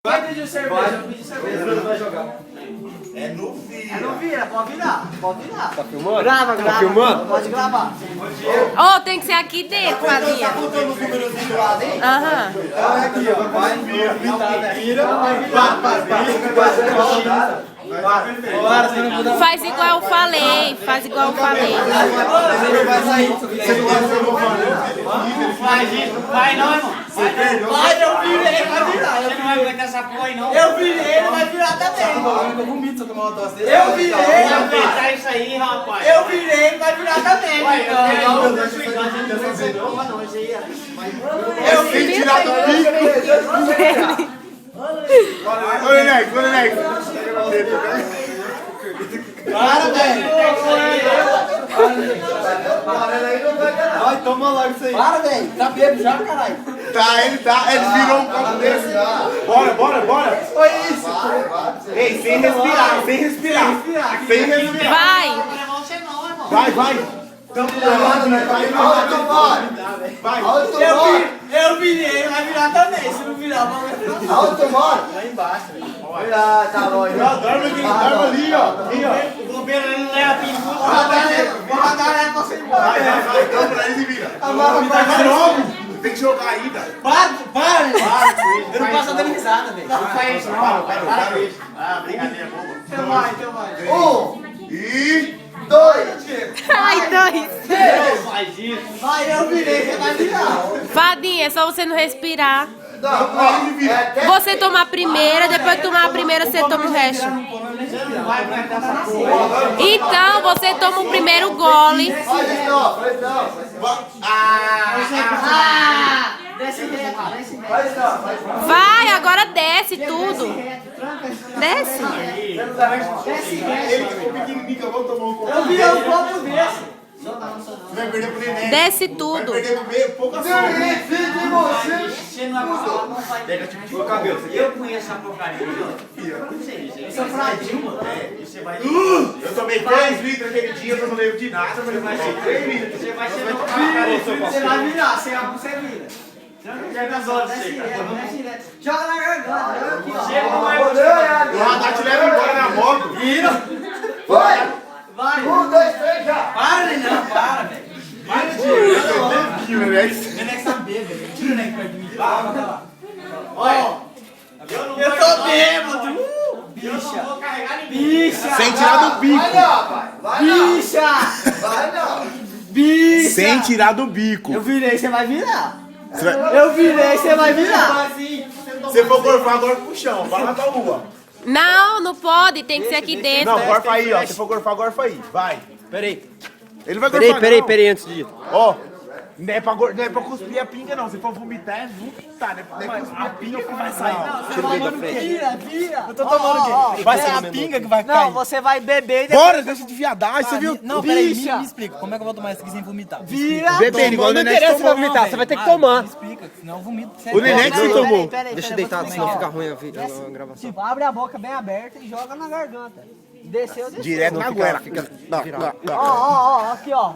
Vai pedir cerveja, eu pedi cerveja. Não vai jogar. É no vira. É, não vira, pode virar. Pode virar. Tá filmando? Grava, grava. Tá filmando? Pode gravar. Ó, tem que ser aqui dentro, Fadinha. Tá contando os números do lado, hein? Aham. Olha aqui, ó. Vai, vira. Faz igual eu falei, faz igual eu falei. Você não vai sair. Faz isso, vai não, irmão. Vai, eu virei, ele vai virar. Você não vai aguentar essa porra aí, não. Eu virei, ele vai virar também. Eu vomito se eu tomar uma dose dele. Eu virei, Aproveitar isso aí, rapaz. eu virei, ele vai virar também. Eu Sem tirar do bico. Ô, Nenex. Para, velho. Vai, toma logo isso aí. Para, velho. Tá bêbado já, caralho. Ele virou um copo desse. Bora. Foi isso. Ei, sem respirar. Vai! Vai. Tamo pulando, né? Vai. Eu virei, ele vai virar também. Se não virar, vai virar. Alto, mano. Lá embaixo. Tá bom, Dorme ali, ó. O governo ele não leva pintura. Vou matar ele pra você ir embora. Vai. Então pra ele vira. Vai logo. Tem que jogar ainda. Para. Eu não posso dando risada, velho. Não faz isso, não. Para com isso. Ah, brincadeira boba. Então vai. E... 2. Ai, dois! Faz isso. Vai, eu virei, você vai virar. Fadinha, é só você não respirar. Não, pra ele vira. Você toma a primeira, depois que tomar a primeira, você toma o resto. Você não vai aguentar essa porra. Então, você toma o primeiro gole. Desce reto. Vai, agora desce tudo. Desce. Ele que ficou pequenininho, eu vou tomar um copo. Eu virei um copo desse. Vai perder pro neném. Desce Vai tudo. perder pro meio, pouca sombra. Você não vai falar, não vai. Pega tipo de cabelo. Eu conheço essa porcaria. Eu sou fradinho, mano. Eu tomei 3 litros aquele dia, eu não lembro de nada. Eu falei, vai ser 3 litros. Você vai virar, você vira. Desce reto. Joga na garganta, joga aqui, ó. O radar te leva embora na moto. Vai. 1, 2, 3, já. Para, não, para, velho. Nenex tá bêbado. Tira o Nenex perto de mim. Olha. Eu tô bêbado. Bicha. Sem tirar do bico. Bicha. Sem tirar do bico. Eu virei, você vai virar. Você vai- Eu virei, você vai virar. Se for gorfar, agora pro chão. Vai lá pra rua. Não, não pode, tem que ser aqui dentro. Não, gorfa aí, ó. Se for gorfar, gorfa aí. Vai. Peraí. Ele vai gorfar, não. Peraí, antes de ir. Ó. Não é pra cuspir a pinga, não. Se for vomitar, é vomitar, né? Não é cuspir a pinga que vai sair. Tira o dedo da frente. Vira. Eu tô tomando o quê? Vai ser a pinga que vai cair. Não, você vai beber e depois... Bora, deixa de viadagem, você viu? Não, peraí, Bicha. me explica. Como é que eu vou tomar isso aqui sem vomitar? Vira. Bebendo igual o Não Neném interessa se vai tomou. vomitar, você vai ter que tomar. Me explica, senão eu vomito. O Neném que você tomou. Deixa deitado, senão fica ruim a gravação. Tipo, abre a boca bem aberta e joga na garganta. Desceu. Direto na goela. Ó, aqui, ó.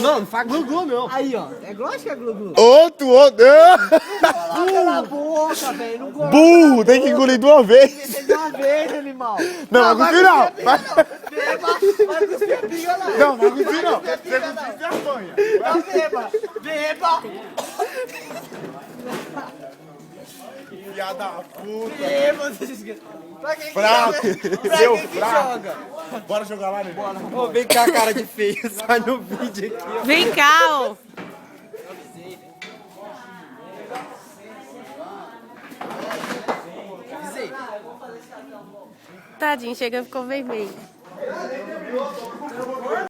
Não faz glu-glu, não. Aí, ó. É lógico que é glu-glu. Outro. Coloca na boca, velho. Não gosta. Burro, tem que engolir de uma vez. Você de uma vez, animal. Não, vai cuspir não. Vai cuspir a pinga lá. Não, vai cuspir não. Vai Você cuspir a cuspir, você apanha. Não, beba. Beba. Filha da puta. Beba. Pra quem que Fraco. joga? Pra Seu quem que fraco. joga? Bora jogar lá, Neném. Ô, vem cá, cara de feio. Sai no vídeo aqui, ó. Vem cá, ó. Tadinho, chega e ficou vermelho.